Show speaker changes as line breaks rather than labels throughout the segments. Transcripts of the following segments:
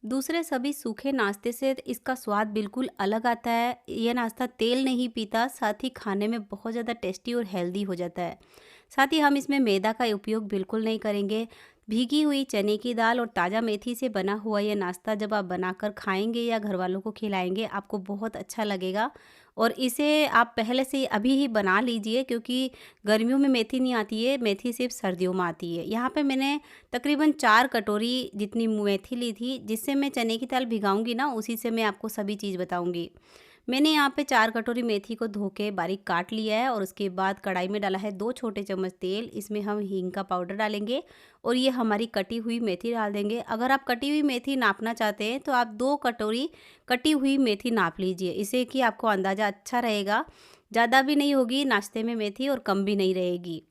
दूसरे सभी सूखे नाश्ते से इसका स्वाद बिल्कुल अलग आता है। ये नाश्ता तेल नहीं पीता, साथ ही खाने में बहुत ज़्यादा टेस्टी और हेल्दी हो जाता है। साथ ही हम इसमें मैदा का उपयोग बिल्कुल नहीं करेंगे। भीगी हुई चने की दाल और ताज़ा मेथी से बना हुआ ये नाश्ता जब आप बनाकर खाएँगे या घरवालों को खिलाएँगे, आपको बहुत अच्छा लगेगा। और इसे आप पहले से अभी ही बना लीजिए, क्योंकि गर्मियों में मेथी नहीं आती है, मेथी सिर्फ़ सर्दियों में आती है। यहाँ पे मैंने तकरीबन 4 कटोरी जितनी मेथी ली थी, जिससे मैं चने की दाल भिगाऊँगी ना, उसी से मैं आपको सभी चीज़ बताऊँगी। मैंने यहाँ पे 4 कटोरी मेथी को धो के बारीक काट लिया है और उसके बाद कढ़ाई में डाला है 2 छोटे चम्मच तेल। इसमें हम हींग का पाउडर डालेंगे और ये हमारी कटी हुई मेथी डाल देंगे। अगर आप कटी हुई मेथी नापना चाहते हैं तो आप 2 कटोरी कटी हुई मेथी नाप लीजिए, इससे कि आपको अंदाज़ा अच्छा रहेगा। ज़्यादा भी नहीं होगी नाश्ते में मेथी और कम भी नहीं रहेगी।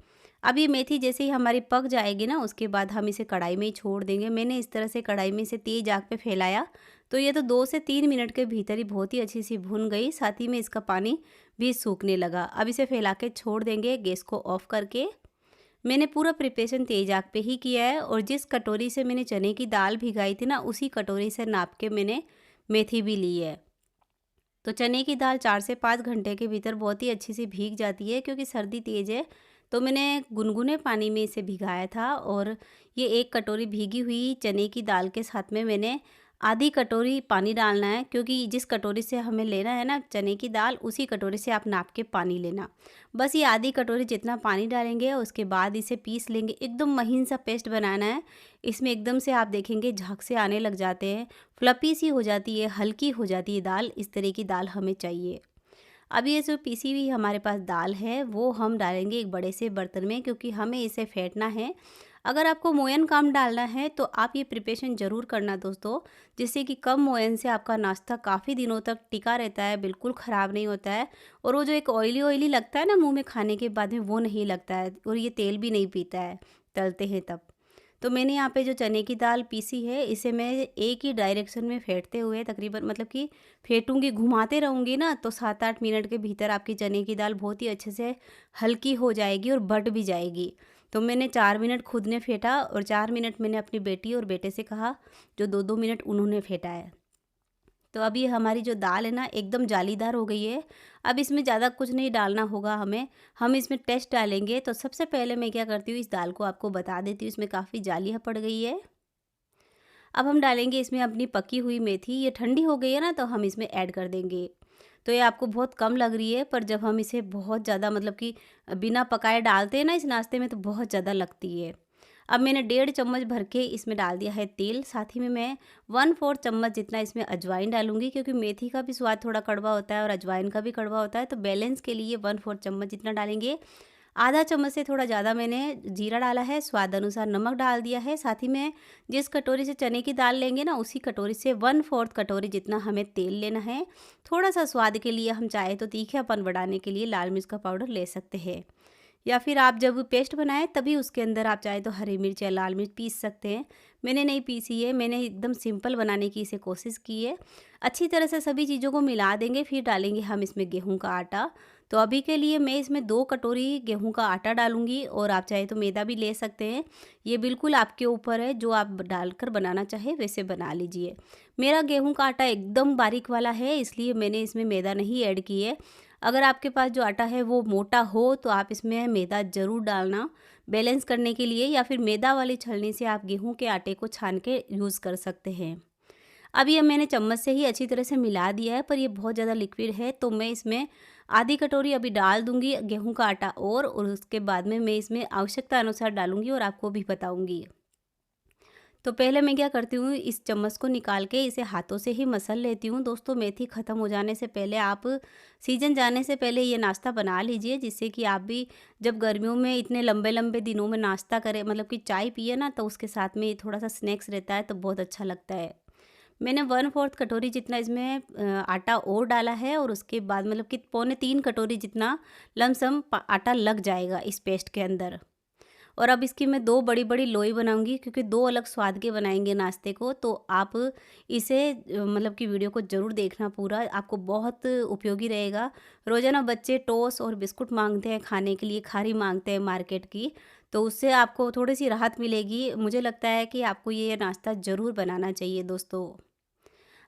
अब ये मेथी जैसे ही हमारी पक जाएगी ना, उसके बाद हम इसे कढ़ाई में ही छोड़ देंगे। मैंने इस तरह से कढ़ाई में इसे तेज़ आँच पे फैलाया, तो ये तो 2 से 3 मिनट के भीतर ही बहुत ही अच्छी सी भुन गई, साथ ही में इसका पानी भी सूखने लगा। अब इसे फैला के छोड़ देंगे गैस को ऑफ करके। मैंने पूरा प्रिपरेशन तेज़ आँच पे ही किया है और जिस कटोरी से मैंने चने की दाल भिगाई थी ना, उसी कटोरी से नाप के मैंने मेथी भी ली है। तो चने की दाल 4 से 5 घंटे के भीतर बहुत ही अच्छी सी भीग जाती है, क्योंकि सर्दी तेज़ है। तो मैंने गुनगुने पानी में इसे भिगाया था और ये 1 कटोरी भीगी हुई चने की दाल के साथ में मैंने आधी कटोरी पानी डालना है, क्योंकि जिस कटोरी से हमें लेना है ना चने की दाल, उसी कटोरी से आप नाप के पानी लेना। बस ये आधी कटोरी जितना पानी डालेंगे, उसके बाद इसे पीस लेंगे। एकदम महीन सा पेस्ट बनाना है। इसमें एकदम से आप देखेंगे झाग से आने लग जाते हैं, फ्लपी सी हो जाती है, हल्की हो जाती है दाल। इस तरह की दाल हमें चाहिए। अब ये जो पीसी हुई हमारे पास दाल है, वो हम डालेंगे एक बड़े से बर्तन में, क्योंकि हमें इसे फेंटना है। अगर आपको मोयन कम डालना है तो आप ये प्रिपरेशन ज़रूर करना दोस्तों, जिससे कि कम मोयन से आपका नाश्ता काफ़ी दिनों तक टिका रहता है, बिल्कुल ख़राब नहीं होता है। और वो जो एक ऑयली ऑयली लगता है ना मुंह में खाने के बाद में, वो नहीं लगता है और ये तेल भी नहीं पीता है, तलते हैं तब। तो मैंने यहाँ पे जो चने की दाल पीसी है, इसे मैं एक ही डायरेक्शन में फेंटते हुए तकरीबन, मतलब कि फेंटूँगी, घुमाते रहूँगी ना, तो 7-8 मिनट के भीतर आपकी चने की दाल बहुत ही अच्छे से हल्की हो जाएगी और बट भी जाएगी। तो मैंने 4 मिनट खुद ने फेंटा और 4 मिनट मैंने अपनी बेटी और बेटे से कहा, जो 2-2 मिनट उन्होंने फेंटा है। तो अब ये हमारी जो दाल है ना, एकदम जालीदार हो गई है। अब इसमें ज़्यादा कुछ नहीं डालना होगा हमें, हम इसमें टेस्ट डालेंगे। तो सबसे पहले मैं क्या करती हूँ, इस दाल को आपको बता देती हूँ, इसमें काफ़ी जालियाँ पड़ गई है। अब हम डालेंगे इसमें अपनी पकी हुई मेथी। ये ठंडी हो गई है ना, तो हम इसमें ऐड कर देंगे। तो ये आपको बहुत कम लग रही है, पर जब हम इसे बहुत ज़्यादा, मतलब कि बिना पकाए डालते हैं ना इस नाश्ते में, तो बहुत ज़्यादा लगती है। अब मैंने 1.5 चम्मच भर के इसमें डाल दिया है तेल। साथ ही में मैं 1/4 चम्मच जितना इसमें अजवाइन डालूँगी, क्योंकि मेथी का भी स्वाद थोड़ा कड़वा होता है और अजवाइन का भी कड़वा होता है। तो बैलेंस के लिए 1/4 चम्मच जितना डालेंगे। आधा चम्मच से थोड़ा ज़्यादा मैंने जीरा डाला है, स्वाद अनुसार नमक डाल दिया है। साथ ही में जिस कटोरी से चने की दाल लेंगे ना, उसी कटोरी से 1/4 कटोरी जितना हमें तेल लेना है। थोड़ा-सा स्वाद के लिए हम चाहे तो तीखापन बढ़ाने के लिए लाल मिर्च का पाउडर ले सकते हैं। या फिर आप जब पेस्ट बनाएँ तभी उसके अंदर आप चाहे तो हरी मिर्च या लाल मिर्च पीस सकते हैं। मैंने नहीं पीसी है, मैंने एकदम सिंपल बनाने की इसे कोशिश की है। अच्छी तरह से सभी चीज़ों को मिला देंगे, फिर डालेंगे हम इसमें गेहूँ का आटा। तो अभी के लिए मैं इसमें 2 कटोरी गेहूँ का आटा डालूँगी और आप चाहे तो मैदा भी ले सकते हैं। ये बिल्कुल आपके ऊपर है, जो आप डालकर बनाना चाहें वैसे बना लीजिए। मेरा गेहूँ का आटा एकदम बारीक वाला है, इसलिए मैंने इसमें मैदा नहीं ऐड की है। अगर आपके पास जो आटा है वो मोटा हो, तो आप इसमें मैदा ज़रूर डालना बैलेंस करने के लिए, या फिर मैदा वाली छलनी से आप गेहूँ के आटे को छान के यूज़ कर सकते हैं। अब ये मैंने चम्मच से ही अच्छी तरह से मिला दिया है, पर ये बहुत ज़्यादा लिक्विड है, तो मैं इसमें आधी कटोरी अभी डाल दूँगी गेहूँ का आटा और उसके बाद में मैं इसमें आवश्यकता अनुसार डालूँगी और आपको भी बताऊँगी। तो पहले मैं क्या करती हूँ, इस चम्मच को निकाल के इसे हाथों से ही मसल लेती हूँ। दोस्तों, मेथी ख़त्म हो जाने से पहले, आप सीज़न जाने से पहले ये नाश्ता बना लीजिए, जिससे कि आप भी जब गर्मियों में इतने लंबे-लंबे दिनों में नाश्ता करें, मतलब कि चाय पिए ना, तो उसके साथ में थोड़ा-सा स्नैक्स रहता है तो बहुत अच्छा लगता है। मैंने 1/4 कटोरी जितना इसमें आटा और डाला है और उसके बाद मतलब कि पौने 3 कटोरी जितना लमसम आटा लग जाएगा इस पेस्ट के अंदर। और अब इसकी मैं 2 बड़ी-बड़ी लोई बनाऊँगी, क्योंकि 2 अलग स्वाद के बनाएँगे नाश्ते को। तो आप इसे मतलब कि वीडियो को ज़रूर देखना पूरा, आपको बहुत उपयोगी रहेगा। रोज़ाना बच्चे टोस्ट और बिस्कुट माँगते हैं खाने के लिए, खारी माँगते हैं मार्केट की। तो उससे आपको थोड़ी-सी राहत मिलेगी। मुझे लगता है कि आपको ये नाश्ता ज़रूर बनाना चाहिए दोस्तों।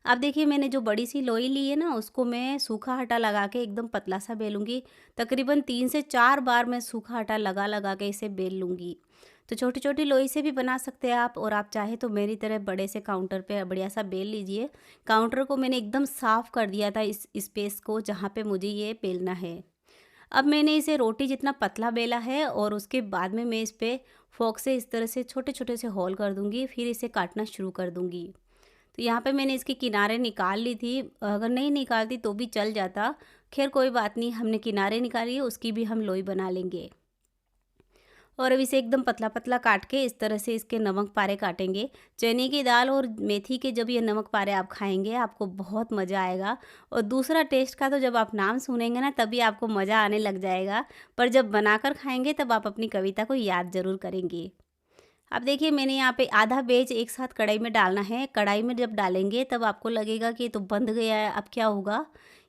अब देखिए मैंने जो बड़ी सी लोई ली है ना, उसको मैं सूखा आटा लगा के एकदम पतला सा बेलूँगी। तकरीबन 3 से 4 बार मैं सूखा आटा लगा-लगा के इसे बेल लूँगी। तो छोटी-छोटी लोई से भी बना सकते हैं आप, और आप चाहे तो मेरी तरह बड़े से काउंटर पे बढ़िया सा बेल लीजिए। काउंटर को मैंने एकदम साफ़ कर दिया था, इस स्पेस को जहाँ पे मुझे ये बेलना है। अब मैंने इसे रोटी जितना पतला बेला है, और उसके बाद में मैं इस पे फ़ोर्क से इस तरह से छोटे-छोटे से होल कर दूँगी, फिर इसे काटना शुरू कर दूँगी। तो यहाँ पे मैंने इसके किनारे निकाल ली थी, अगर नहीं निकालती तो भी चल जाता। ख़ैर कोई बात नहीं, हमने किनारे निकाली है, उसकी भी हम लोई बना लेंगे। और अब इसे एकदम पतला-पतला काट के इस तरह से इसके नमक पारे काटेंगे। चने की दाल और मेथी के जब ये नमक पारे आप खाएँगे, आपको बहुत मज़ा आएगा। और दूसरा टेस्ट का तो जब आप नाम सुनेंगे ना, तभी आपको मज़ा आने लग जाएगा, पर जब बनाकर खाएँगे तब आप अपनी कविता को याद ज़रूर करेंगे। अब देखिए मैंने यहाँ पे आधा बैच एक साथ कढ़ाई में डालना है। कढ़ाई में जब डालेंगे तब आपको लगेगा कि ये तो बंध गया है, अब क्या होगा?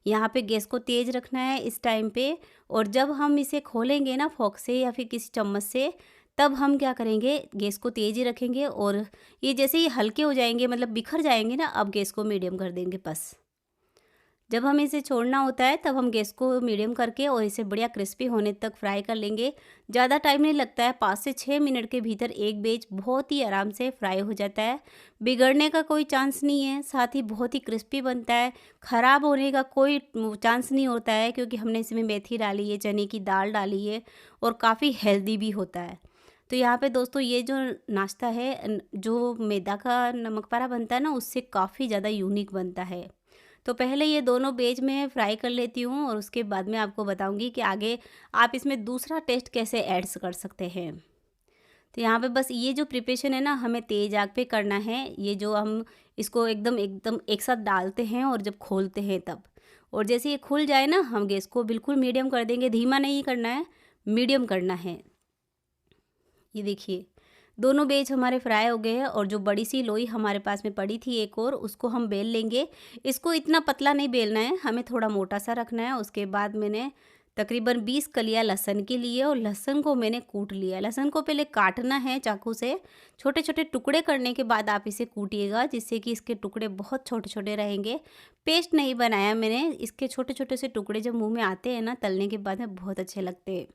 यहाँ पे गैस को तेज़ रखना है इस टाइम पे, और जब हम इसे खोलेंगे ना फ़ोर्क से या फिर किसी चम्मच से, तब हम क्या करेंगे, गैस को तेज़ ही रखेंगे, और ये जैसे ही हल्के हो जाएंगे, मतलब बिखर जाएंगे ना, अब गैस को मीडियम कर देंगे बस। जब हमें इसे छोड़ना होता है तब हम गैस को मीडियम करके और इसे बढ़िया क्रिस्पी होने तक फ्राई कर लेंगे। ज़्यादा टाइम नहीं लगता है, 5 से 6 मिनट के भीतर एक बैच बहुत ही आराम से फ्राई हो जाता है। बिगड़ने का कोई चांस नहीं है, साथ ही बहुत ही क्रिस्पी बनता है। ख़राब होने का कोई चांस नहीं होता है, क्योंकि हमने इसमें मेथी डाली है, चने की दाल डाली है, और काफ़ी हेल्दी भी होता है। तो यहाँ पे दोस्तों ये जो नाश्ता है, जो मैदा का नमक पारा बनता है ना, उससे काफ़ी ज़्यादा यूनिक बनता है। तो पहले ये दोनों बैच मैं फ्राई कर लेती हूँ, और उसके बाद मैं आपको बताऊँगी कि आगे आप इसमें दूसरा टेस्ट कैसे ऐड्स कर सकते हैं। तो यहाँ पे बस ये जो प्रिपरेशन है ना, हमें तेज़ आग पे करना है। ये जो हम इसको एकदम एकदम एक साथ डालते हैं और जब खोलते हैं तब, और जैसे ये खुल जाए ना, हम गैस को बिल्कुल मीडियम कर देंगे। धीमा नहीं करना है, मीडियम करना है। ये देखिए दोनों बैच हमारे फ्राई हो गए हैं, और जो बड़ी सी लोई हमारे पास में पड़ी थी एक और, उसको हम बेल लेंगे। इसको इतना पतला नहीं बेलना है, हमें थोड़ा मोटा सा रखना है। उसके बाद मैंने तकरीबन 20 कलियां लहसुन के लिए, और लहसुन को मैंने कूट लिया। लहसुन को पहले काटना है चाकू से, छोटे छोटे टुकड़े करने के बाद आप इसे कूटिएगा, जिससे कि इसके टुकड़े बहुत छोटे छोटे रहेंगे। पेस्ट नहीं बनाया मैंने, इसके छोटे छोटे से टुकड़े जब मुंह में आते हैं ना तलने के बाद में, बहुत अच्छे लगते हैं।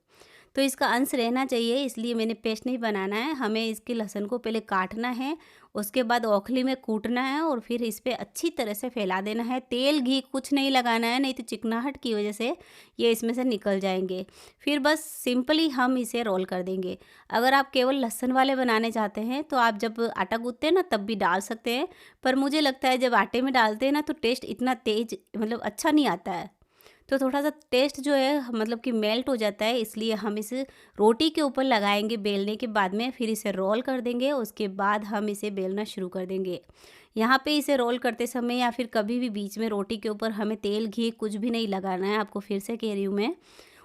तो इसका अंश रहना चाहिए, इसलिए मैंने पेस्ट नहीं बनाना है। हमें इसके लहसुन को पहले काटना है, उसके बाद ओखली में कूटना है, और फिर इस पे अच्छी तरह से फैला देना है। तेल घी कुछ नहीं लगाना है, नहीं तो चिकनाहट की वजह से ये इसमें से निकल जाएंगे। फिर बस सिंपली हम इसे रोल कर देंगे। अगर आप केवल लहसुन वाले बनाने चाहते हैं तो आप जब आटा गूंथते हैं ना तब भी डाल सकते हैं, पर मुझे लगता है जब आटे में डालते हैं ना तो टेस्ट इतना तेज मतलब अच्छा नहीं आता है। तो थोड़ा-सा टेस्ट जो है मतलब कि मेल्ट हो जाता है, इसलिए हम इसे रोटी के ऊपर लगाएँगे बेलने के बाद में, फिर इसे रोल कर देंगे, उसके बाद हम इसे बेलना शुरू कर देंगे। यहाँ पे इसे रोल करते समय या फिर कभी भी बीच में रोटी के ऊपर हमें तेल, घी कुछ भी नहीं लगाना है, आपको फिर से कह रही हूँ मैं।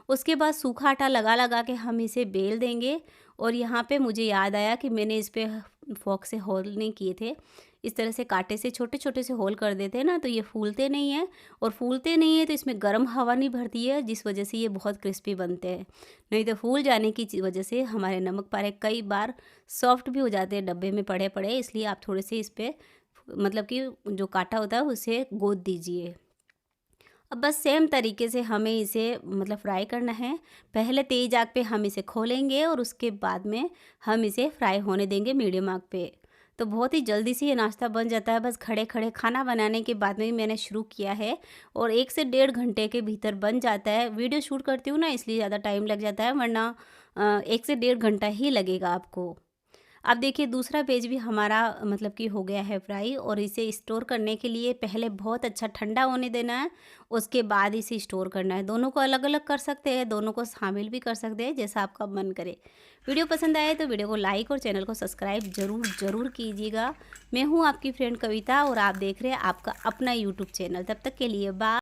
उसके बाद सूखा आटा लगा-लगा के हम इसे बेल देंगे, और यहाँ पे मुझे याद आया कि मैंने इस पे फ़ोर्क से होल नहीं किए थे। इस तरह से काँटे से छोटे-छोटे से होल कर देते हैं ना, तो ये फूलते नहीं हैं, और फूलते नहीं हैं तो इसमें गर्म हवा नहीं भरती है, जिस वजह से ये बहुत क्रिस्पी बनते हैं। नहीं तो फूल जाने की वजह से हमारे नमक पारे कई बार सॉफ्ट भी हो जाते हैं डब्बे में पड़े-पड़े, इसलिए आप थोड़े से इस पे मतलब कि जो काँटा होता है उसे गोद दीजिए। अब बस सेम तरीके से हमें इसे मतलब फ्राई करना है। पहले तेज़ आग पे हम इसे खोलेंगे, और उसके बाद में हम इसे फ्राई होने देंगे मीडियम आग पे। तो बहुत ही जल्दी से ये नाश्ता बन जाता है, बस खड़े-खड़े खाना बनाने के बाद में ही मैंने शुरू किया है, और 1 से डेढ़ घंटे के भीतर बन जाता है। वीडियो शूट करती हूँ ना, इसलिए ज़्यादा टाइम लग जाता है, वरना 1 से डेढ़ घंटा ही लगेगा आपको। अब देखिए दूसरा पेज भी हमारा मतलब कि हो गया है फ्राई, और इसे स्टोर करने के लिए पहले बहुत अच्छा ठंडा होने देना है, उसके बाद इसे स्टोर करना है। दोनों को अलग-अलग कर सकते हैं, दोनों को शामिल भी कर सकते हैं, जैसा आपका मन करे। वीडियो पसंद आए तो वीडियो को लाइक और चैनल को सब्सक्राइब ज़रूर कीजिएगा। मैं हूँ आपकी फ्रेंड कविता, और आप देख रहे हैं आपका अपना यूट्यूब चैनल। तब तक के लिए बाय।